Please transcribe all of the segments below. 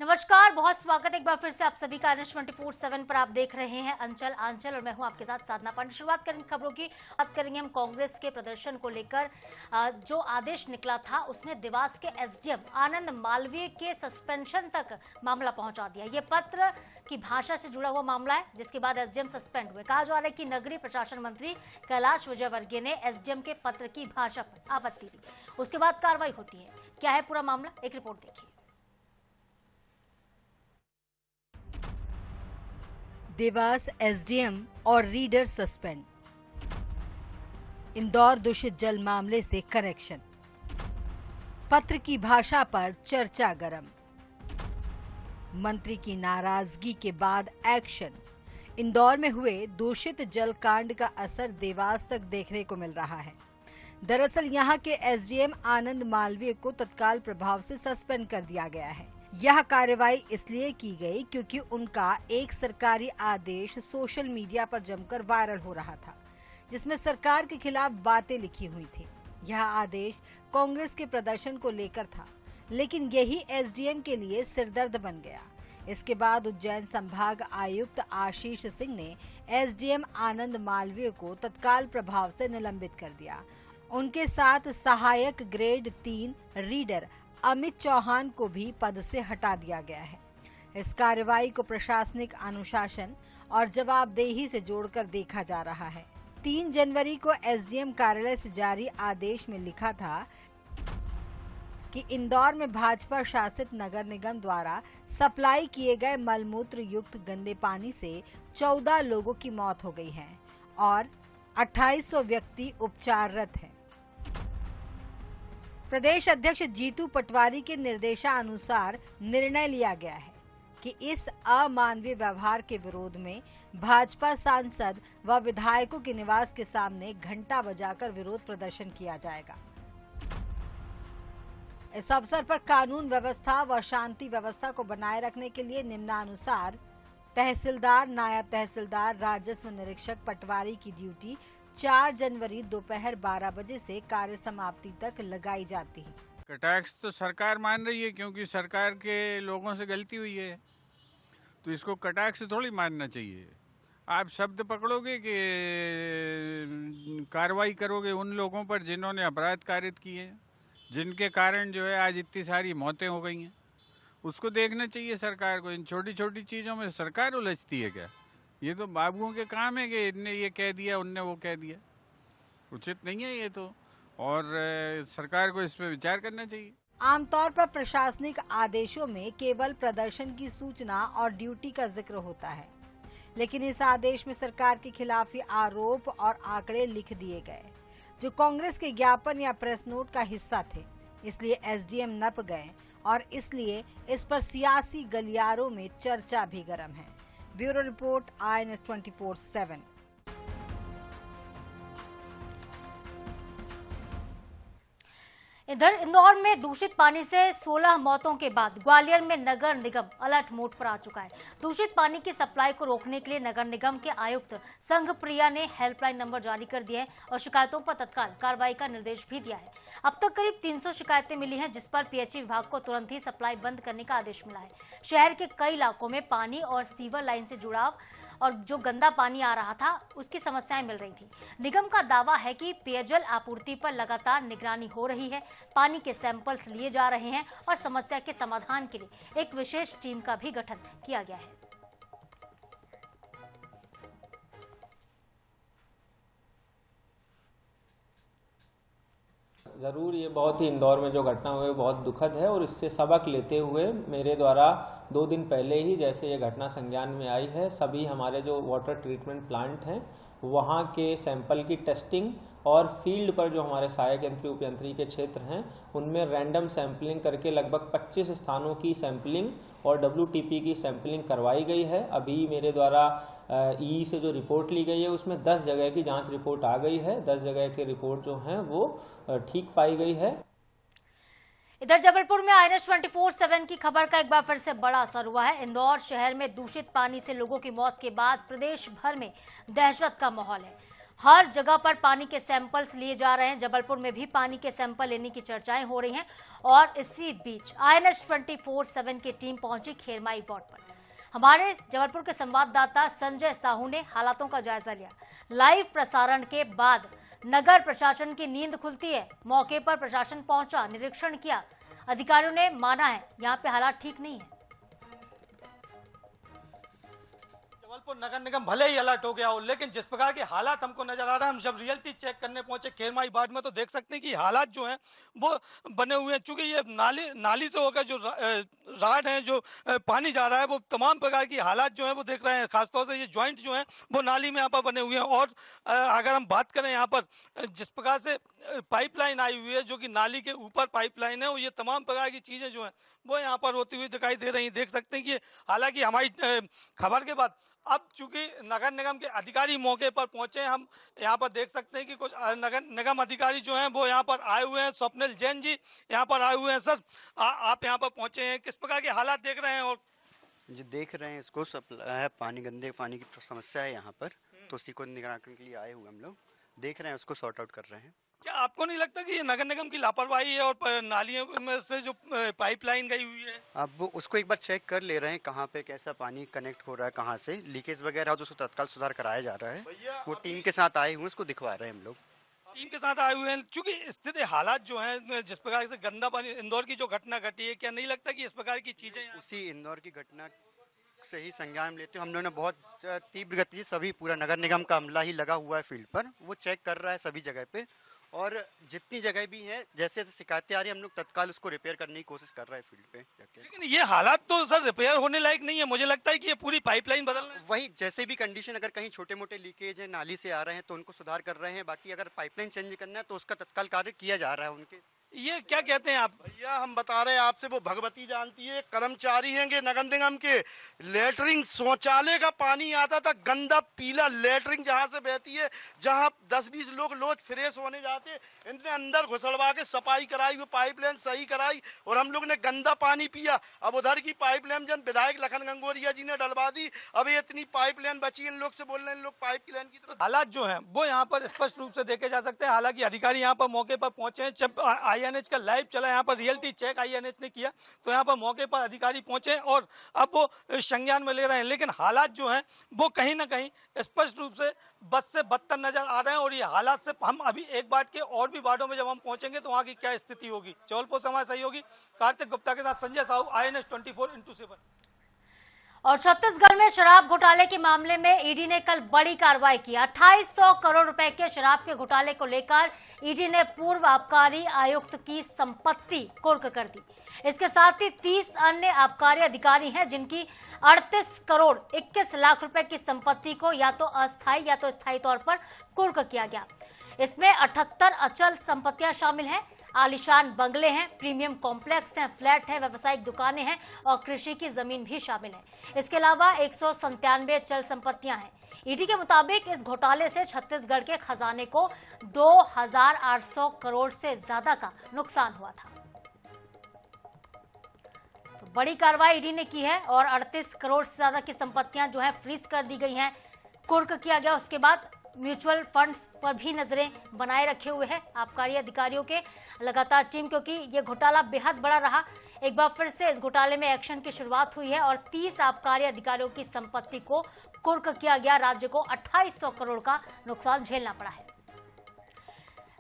नमस्कार, बहुत स्वागत है एक बार फिर से आप सभी का NH 24/7 पर। आप देख रहे हैं अंचल आंचल और मैं हूं आपके साथ साधना पांडे। शुरुआत करेंगे खबरों की। बात करेंगे हम कांग्रेस के प्रदर्शन को लेकर। जो आदेश निकला था उसने देवास के SDM आनंद मालवीय के सस्पेंशन तक मामला पहुंचा दिया। ये पत्र की भाषा से जुड़ा हुआ मामला है, जिसके बाद SDM सस्पेंड हुए। कहा जा रहा है कि नगरीय प्रशासन मंत्री कैलाश विजयवर्गीय ने SDM के पत्र की भाषा पर आपत्ति दी, उसके बाद कार्रवाई होती है। क्या है पूरा मामला, एक रिपोर्ट देखिए। देवास SDM और रीडर सस्पेंड। इंदौर दूषित जल मामले से कनेक्शन। पत्र की भाषा पर चर्चा गरम। मंत्री की नाराजगी के बाद एक्शन। इंदौर में हुए दूषित जल कांड का असर देवास तक देखने को मिल रहा है। दरअसल यहां के SDM आनंद मालवीय को तत्काल प्रभाव से सस्पेंड कर दिया गया है। यह कार्रवाई इसलिए की गई क्योंकि उनका एक सरकारी आदेश सोशल मीडिया पर जमकर वायरल हो रहा था, जिसमें सरकार के खिलाफ बातें लिखी हुई थी। यह आदेश कांग्रेस के प्रदर्शन को लेकर था, लेकिन यही SDM के लिए सिरदर्द बन गया। इसके बाद उज्जैन संभाग आयुक्त आशीष सिंह ने SDM आनंद मालवीय को तत्काल प्रभाव से निलंबित कर दिया। उनके साथ सहायक ग्रेड 3 रीडर अमित चौहान को भी पद से हटा दिया गया है। इस कार्रवाई को प्रशासनिक अनुशासन और जवाबदेही से जोड़कर देखा जा रहा है। 3 जनवरी को SDM कार्यालय से जारी आदेश में लिखा था कि इंदौर में भाजपा शासित नगर निगम द्वारा सप्लाई किए गए मलमूत्र युक्त गंदे पानी से 14 लोगों की मौत हो गई है और 2800 व्यक्ति उपचाररत हैं। प्रदेश अध्यक्ष जीतू पटवारी के निर्देशानुसार निर्णय लिया गया है कि इस अमानवीय व्यवहार के विरोध में भाजपा सांसद व विधायकों के निवास के सामने घंटा बजाकर विरोध प्रदर्शन किया जाएगा। इस अवसर पर कानून व्यवस्था व शांति व्यवस्था को बनाए रखने के लिए निम्नानुसार तहसीलदार, नायब तहसीलदार, राजस्व निरीक्षक पटवारी की ड्यूटी 4 जनवरी दोपहर 12 बजे से कार्य समाप्ति तक लगाई जाती है। टैक्स तो सरकार मान रही है क्योंकि सरकार के लोगों से गलती हुई है, तो इसको कटाक्ष थोड़ी मानना चाहिए। आप शब्द पकड़ोगे कि कार्रवाई करोगे उन लोगों पर जिन्होंने अपराध कारित किए, जिनके कारण जो है आज इतनी सारी मौतें हो गई हैं। उसको देखना चाहिए सरकार को। इन छोटी छोटी चीज़ों में सरकार उलझती है क्या? ये तो बाबुओं के काम है कि इनने ये कह दिया, उनने वो कह दिया। उचित नहीं है ये तो, और सरकार को इस पर विचार करना चाहिए। आमतौर पर प्रशासनिक आदेशों में केवल प्रदर्शन की सूचना और ड्यूटी का जिक्र होता है, लेकिन इस आदेश में सरकार के खिलाफ आरोप और आंकड़े लिख दिए गए जो कांग्रेस के ज्ञापन या प्रेस नोट का हिस्सा थे। इसलिए SDM नप गए और इसलिए इस पर सियासी गलियारों में चर्चा भी गर्म है। Bureau report, INS 24/7। इधर इंदौर में दूषित पानी से 16 मौतों के बाद ग्वालियर में नगर निगम अलर्ट मोड पर आ चुका है। दूषित पानी की सप्लाई को रोकने के लिए नगर निगम के आयुक्त संघ प्रिया ने हेल्पलाइन नंबर जारी कर दिया है और शिकायतों पर तत्काल कार्रवाई का निर्देश भी दिया है। अब तक करीब 300 शिकायतें मिली हैं, जिस पर PHE विभाग को तुरंत ही सप्लाई बंद करने का आदेश मिला है। शहर के कई इलाकों में पानी और सीवर लाइन से जुड़ाव और जो गंदा पानी आ रहा था उसकी समस्याएं मिल रही थी। निगम का दावा है कि पेयजल आपूर्ति पर लगातार निगरानी हो रही है, पानी के सैंपल्स लिए जा रहे हैं और समस्या के समाधान के लिए एक विशेष टीम का भी गठन किया गया है। ज़रूर ये बहुत ही इंदौर में जो घटना हुई बहुत दुखद है और इससे सबक लेते हुए मेरे द्वारा 2 दिन पहले ही जैसे ये घटना संज्ञान में आई है, सभी हमारे जो वाटर ट्रीटमेंट प्लांट हैं वहाँ के सैंपल की टेस्टिंग और फील्ड पर जो हमारे सहायक यंत्री उपयंत्री के क्षेत्र हैं उनमें रैंडम सैंपलिंग करके लगभग 25 स्थानों की सैंपलिंग और WTP की सैंपलिंग करवाई गई है। अभी मेरे द्वारा EE से जो रिपोर्ट ली गई है उसमें 10 जगह की जांच रिपोर्ट आ गई है। 10 जगह की रिपोर्ट जो हैं वो ठीक पाई गई है। इधर जबलपुर में INS 24/7 की खबर का एक बार फिर से बड़ा असर हुआ है। इंदौर शहर में दूषित पानी से लोगों की मौत के बाद प्रदेश भर में दहशत का माहौल है। हर जगह पर पानी के सैंपल्स लिए जा रहे हैं। जबलपुर में भी पानी के सैंपल लेने की चर्चाएं हो रही हैं और इसी बीच INS 24/7 की टीम पहुंची खेरमाई वार्ड पर। हमारे जबलपुर के संवाददाता संजय साहू ने हालातों का जायजा लिया। लाइव प्रसारण के बाद नगर प्रशासन की नींद खुलती है। मौके पर प्रशासन पहुंचा, निरीक्षण किया। अधिकारियों ने माना है यहाँ पे हालात ठीक नहीं है। जबलपुर नगर निगम भले ही अलर्ट हो गया हो, लेकिन जिस प्रकार के हालात हमको नजर आ रहा है, हम जब रियलिटी चेक करने पहुंचे खेरमाई वार्ड में तो देख सकते हैं कि हालात जो हैं वो बने हुए हैं। चूंकि ये नाली से होकर जो राड है, जो पानी जा रहा है, वो तमाम प्रकार की हालात जो है वो देख रहे हैं। खासतौर से ये ज्वाइंट जो है वो नाली में यहाँ पर बने हुए हैं। और अगर हम बात करें यहाँ पर जिस प्रकार से पाइपलाइन आई हुई है, जो कि नाली के ऊपर पाइपलाइन है, और ये तमाम प्रकार की चीजें जो हैं वो यहाँ पर होती हुई दिखाई दे रही हैं। देख सकते हैं कि हालांकि हमारी खबर के बाद अब चूंकि नगर निगम के अधिकारी मौके पर पहुंचे, हम यहाँ पर देख सकते हैं कि कुछ नगर निगम अधिकारी जो हैं वो यहाँ पर आए हुए हैं। स्वप्निल जैन जी यहाँ पर आए हुए हैं। सर, आप यहाँ पर पहुंचे हैं, किस प्रकार के हालात देख रहे हैं? और जी देख रहे हैं, इसको सप्लाई पानी, गंदे पानी की समस्या है यहाँ पर, तो उसी को निगरानी के लिए आए हुए हम लोग देख रहे हैं, उसको सॉर्ट आउट कर रहे हैं। क्या आपको नहीं लगता कि ये नगर निगम की लापरवाही है और नालियों में से जो पाइपलाइन गई हुई है? अब उसको एक बार चेक कर ले रहे हैं, कहाँ पे कैसा पानी कनेक्ट हो रहा है, कहाँ से लीकेज वगैरह हो तो उसको तत्काल सुधार कराया जा रहा है। वो टीम के साथ आए हुए, उसको दिखवा रहे हैं हम लोग। टीम के साथ आए हुए हैं। चूंकि स्थिति हालात जो हैं, जिस प्रकार से गंदा पानी, इंदौर की जो घटना घटी है, क्या नहीं लगता कि इस प्रकार की चीजें उसी इंदौर की घटना से ही संज्ञान लेते हैं। हम लोगों ने बहुत तीव्र गति से सभी पूरा नगर निगम का अमला ही लगा हुआ है फील्ड पर, वो चेक कर रहा है सभी जगह पे, और जितनी जगह भी है जैसे जैसे शिकायतें आ रही है हम लोग तत्काल उसको रिपेयर करने की कोशिश कर रहे हैं फील्ड पे जाके। लेकिन ये हालात तो सर रिपेयर होने लायक नहीं है। मुझे लगता है कि ये पूरी पाइपलाइन बदलना है। वही जैसे भी कंडीशन, अगर कहीं छोटे मोटे लीकेज है, नाली से आ रहे हैं तो उनको सुधार कर रहे हैं। बाकी अगर पाइपलाइन चेंज करना है तो उसका तत्काल कार्य किया जा रहा है उनके। ये क्या कहते हैं आप? भैया हम बता रहे हैं आपसे, वो भगवती जानती है, कर्मचारी हैं नगर निगम के। लेटरिंग शौचालय का पानी आता था, गंदा पीला लेटरिंग जहाँ से बहती है, जहाँ 10-20 लोग रोज फ्रेश होने जाते, इनने अंदर घुसड़वा के सफाई कराई, वो पाइपलाइन सही कराई और हम लोग ने गंदा पानी पिया। अब उधर की पाइपलाइन जब विधायक लखन गंगोरिया जी ने डलवा दी, अब ये इतनी पाइपलाइन बची, इन लोग से बोल रहे हैं इन लोग पाइपलाइन की तरफ। हालात जो हैं वो यहाँ पर स्पष्ट रूप से देखे जा सकते हैं। हालांकि अधिकारी यहाँ पर मौके पर पहुंचे हैं। जब INH का लाइव चला, यहाँ पर रियलिटी चेक INH ने किया, तो यहाँ पर मौके पर अधिकारी पहुंचे और अब वो संज्ञान में ले रहे हैं। लेकिन हालात जो हैं वो कहीं ना कहीं स्पष्ट रूप से बद से बदतर नजर आ रहे हैं। और ये हालात से हम अभी एक बात के और भी वार्डों में जब हम पहुंचेंगे तो वहाँ की क्या स्थिति होगी। जबलपुर से हमारे सहयोगी कार्तिक गुप्ता के साथ संजय साहू, INS 24/7। और छत्तीसगढ़ में शराब घोटाले के मामले में ईडी ने कल बड़ी कार्रवाई की। 2800 करोड़ रुपए के शराब के घोटाले को लेकर ईडी ने पूर्व आबकारी आयुक्त की संपत्ति कुर्क कर दी। इसके साथ ही 30 अन्य आबकारी अधिकारी हैं जिनकी 38 करोड़ 21 लाख रुपए की संपत्ति को या तो अस्थायी या तो स्थायी तौर पर कुर्क किया गया। इसमें 78 अचल संपत्तियां शामिल हैं। आलीशान बंगले हैं, प्रीमियम कॉम्प्लेक्स हैं, फ्लैट हैं, व्यावसायिक दुकानें हैं और कृषि की जमीन भी शामिल है। इसके अलावा 197 चल संपत्तियां हैं। ईडी के मुताबिक इस घोटाले से छत्तीसगढ़ के खजाने को 2800 करोड़ से ज्यादा का नुकसान हुआ था। तो बड़ी कार्रवाई ईडी ने की है और 38 करोड़ से ज्यादा की संपत्तियां जो है फ्रीज कर दी गई हैं, कुर्क किया गया। उसके बाद म्यूचुअल फंड्स पर भी नजरें बनाए रखे हुए हैं आबकारी अधिकारियों के लगातार टीम, क्योंकि ये घोटाला बेहद बड़ा रहा। एक बार फिर से इस घोटाले में एक्शन की शुरुआत हुई है और 30 आबकारी अधिकारियों की संपत्ति को कुर्क किया गया। राज्य को 2800 करोड़ का नुकसान झेलना पड़ा है।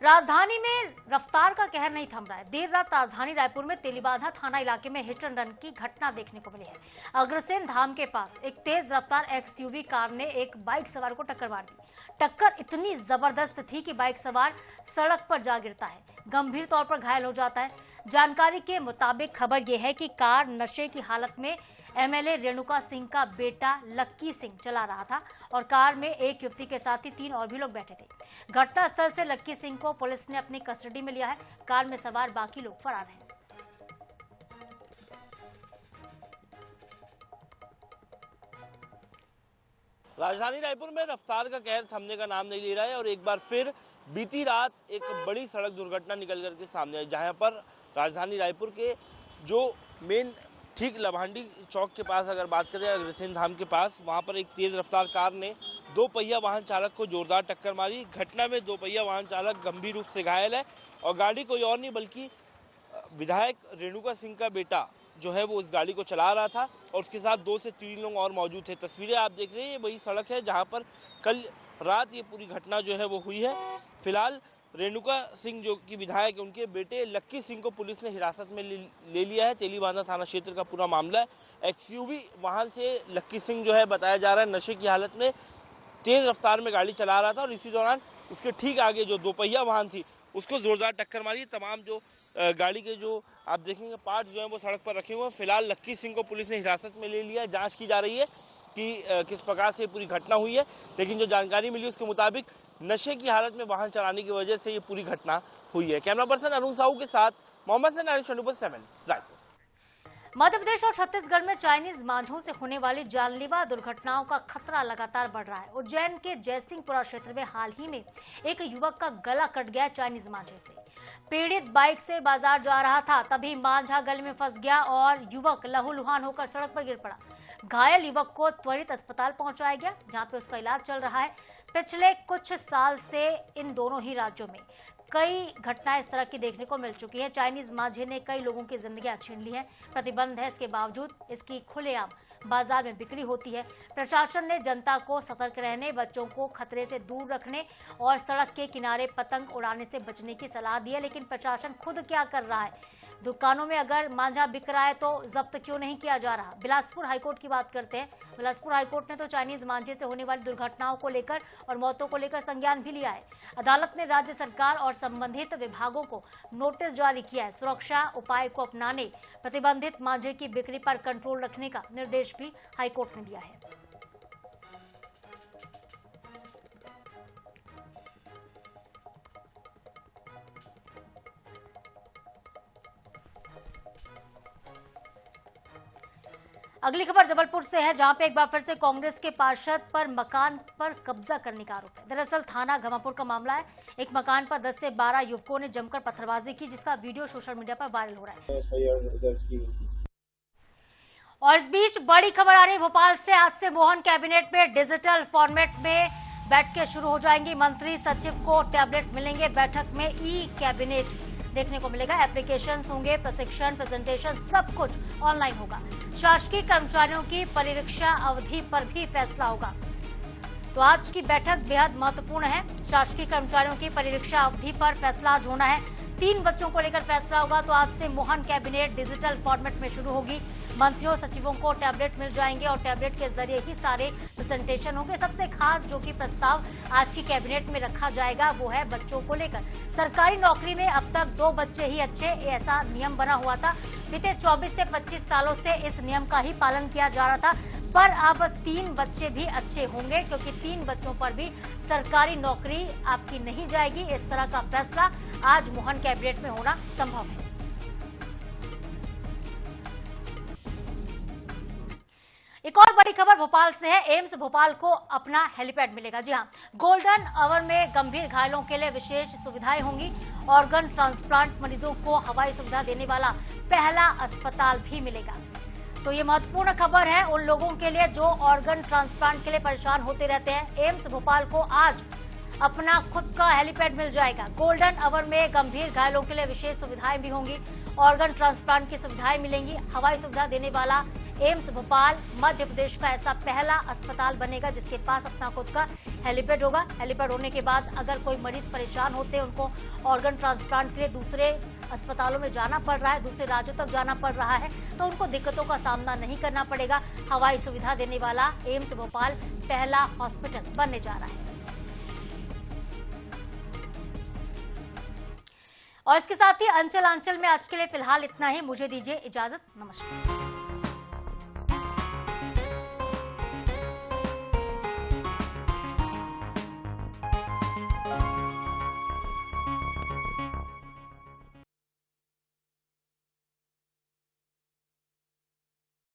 राजधानी में रफ्तार का कहर नहीं थम रहा है। देर रात राजधानी रायपुर में तेलीबांधा थाना इलाके में हिट एंड रन की घटना देखने को मिली है। अग्रसेन धाम के पास एक तेज रफ्तार XUV कार ने एक बाइक सवार को टक्कर मार दी। टक्कर इतनी जबरदस्त थी कि बाइक सवार सड़क पर जा गिरता है, गंभीर तौर पर घायल हो जाता है। जानकारी के मुताबिक खबर यह है कि कार नशे की हालत में MLA रेणुका सिंह का बेटा लक्की सिंह चला रहा था और कार में एक युवती के साथ ही 3 और भी लोग बैठे थे। घटनास्थल से लक्की सिंह को पुलिस ने अपनी कस्टडी में लिया है। कार में सवार बाकी लोग फरार हैं। राजधानी रायपुर में रफ्तार का कहर थमने का नाम नहीं ले रहा है और एक बार फिर बीती रात एक बड़ी सड़क दुर्घटना निकल करके सामने आई, जहां पर राजधानी रायपुर के जो मेन ठीक लभांडी चौक के पास अगर बात करें अग्रसेन धाम के पास, वहां पर एक तेज रफ्तार कार ने 2 पहिया वाहन चालक को जोरदार टक्कर मारी। घटना में 2 पहिया वाहन चालक गंभीर रूप से घायल है और गाड़ी कोई और नहीं बल्कि विधायक रेणुका सिंह का बेटा जो है वो उस गाड़ी को चला रहा था और उसके साथ 2 से 3 लोग और मौजूद थे। तस्वीरें आप देख रहे हैं, ये वही सड़क है जहां पर कल रात ये पूरी घटना जो है वो हुई है। फिलहाल रेणुका सिंह जो कि विधायक है, उनके बेटे लक्की सिंह को पुलिस ने हिरासत में ले लिया है। तेलीबांधा थाना क्षेत्र का पूरा मामला है। एक्सयूवी वाहन से लक्की सिंह जो है बताया जा रहा है नशे की हालत में तेज रफ्तार में गाड़ी चला रहा था और इसी दौरान उसके ठीक आगे जो 2 पहिया वाहन थी उसको जोरदार टक्कर मारी। तमाम जो गाड़ी के जो आप देखेंगे पार्ट जो है वो सड़क पर रखे हुए हैं। फिलहाल लक्की सिंह को पुलिस ने हिरासत में ले लिया है। जांच की जा रही है कि किस प्रकार से पूरी घटना हुई है, लेकिन जो जानकारी मिली उसके मुताबिक नशे की हालत में वाहन चलाने की वजह से ये पूरी घटना हुई है। कैमरा पर्सन अरुण साहू के साथ मोहम्मद सैन 7 रायपुर। मध्य प्रदेश और छत्तीसगढ़ में चाइनीज मांझों से होने वाली जानलेवा दुर्घटनाओं का खतरा लगातार बढ़ रहा है। उज्जैन के जयसिंहपुरा क्षेत्र में हाल ही में एक युवक का गला कट गया चाइनीज मांझे से। पीड़ित बाइक से बाजार जा रहा था, तभी मांझा गले में फंस गया और युवक लहूलुहान होकर सड़क पर गिर पड़ा। घायल युवक को त्वरित अस्पताल पहुंचाया गया, जहां पे उसका इलाज चल रहा है। पिछले कुछ साल से इन दोनों ही राज्यों में कई घटनाएं इस तरह की देखने को मिल चुकी है। चाइनीज मांझे ने कई लोगों की जिंदगियां छीन ली हैं। प्रतिबंध है, इसके बावजूद इसकी खुलेआम बाजार में बिक्री होती है। प्रशासन ने जनता को सतर्क रहने, बच्चों को खतरे से दूर रखने और सड़क के किनारे पतंग उड़ाने से बचने की सलाह दी है। लेकिन प्रशासन खुद क्या कर रहा है? दुकानों में अगर मांझा बिक रहा है तो जब्त क्यों नहीं किया जा रहा? बिलासपुर हाईकोर्ट की बात करते हैं। बिलासपुर हाईकोर्ट ने तो चाइनीज मांझे से होने वाली दुर्घटनाओं को लेकर और मौतों को लेकर संज्ञान भी लिया है। अदालत ने राज्य सरकार और संबंधित विभागों को नोटिस जारी किया है। सुरक्षा उपाय को अपनाने, प्रतिबंधित मांझे की बिक्री पर कंट्रोल रखने का निर्देश भी हाईकोर्ट ने दिया है। अगली खबर जबलपुर से है, जहां पे एक बार फिर से कांग्रेस के पार्षद पर मकान पर कब्जा करने का आरोप है। दरअसल थाना घमापुर का मामला है। एक मकान पर 10 से 12 युवकों ने जमकर पत्थरबाजी की, जिसका वीडियो सोशल मीडिया पर वायरल हो रहा है। और इस बीच बड़ी खबर आ रही है भोपाल से। आज से मोहन कैबिनेट में डिजिटल फॉर्मेट में बैठकें शुरू हो जाएंगी। मंत्री सचिव को टैबलेट मिलेंगे। बैठक में ई कैबिनेट देखने को मिलेगा। एप्लीकेशंस होंगे, प्रशिक्षण, प्रेजेंटेशन, सब कुछ ऑनलाइन होगा। शासकीय कर्मचारियों की परिवीक्षा अवधि पर भी फैसला होगा। तो आज की बैठक बेहद महत्वपूर्ण है। शासकीय कर्मचारियों की परिवीक्षा अवधि पर फैसला आज होना है। 3 बच्चों को लेकर फैसला होगा। तो आज से मोहन कैबिनेट डिजिटल फॉर्मेट में शुरू होगी। मंत्रियों सचिवों को टैबलेट मिल जाएंगे और टैबलेट के जरिए ही सारे प्रेजेंटेशन होंगे। सबसे खास जो कि प्रस्ताव आज की कैबिनेट में रखा जाएगा वो है बच्चों को लेकर। सरकारी नौकरी में अब तक 2 बच्चे ही अच्छे, ऐसा नियम बना हुआ था। बीते 24 से 25 सालों से इस नियम का ही पालन किया जा रहा था, पर अब 3 बच्चे भी अच्छे होंगे, क्योंकि 3 बच्चों पर भी सरकारी नौकरी आपकी नहीं जाएगी। इस तरह का फैसला आज मोहन कैबिनेट में होना संभव है। एक और बड़ी खबर भोपाल से है। एम्स भोपाल को अपना हेलीपैड मिलेगा। जी हां, गोल्डन आवर में गंभीर घायलों के लिए विशेष सुविधाएं होंगी। ऑर्गन ट्रांसप्लांट मरीजों को हवाई सुविधा देने वाला पहला अस्पताल भी मिलेगा। तो ये महत्वपूर्ण खबर है उन लोगों के लिए जो ऑर्गन ट्रांसप्लांट के लिए परेशान होते रहते हैं। एम्स भोपाल को आज अपना खुद का हेलीपैड मिल जाएगा। गोल्डन आवर में गंभीर घायलों के लिए विशेष सुविधाएं भी होंगी। ऑर्गन ट्रांसप्लांट की सुविधाएं मिलेंगी। हवाई सुविधा देने वाला एम्स भोपाल मध्य प्रदेश का ऐसा पहला अस्पताल बनेगा जिसके पास अपना खुद का हेलीपैड होगा। हेलीपैड होने के बाद अगर कोई मरीज परेशान होते हैं, उनको ऑर्गन ट्रांसप्लांट के लिए दूसरे अस्पतालों में जाना पड़ रहा है, दूसरे राज्यों तक जाना पड़ रहा है, तो उनको दिक्कतों का सामना नहीं करना पड़ेगा। हवाई सुविधा देने वाला एम्स भोपाल पहला हॉस्पिटल बनने जा रहा है। और इसके साथ ही अंचल में आज के लिए फिलहाल इतना ही। मुझे दीजिए इजाजत। नमस्कार।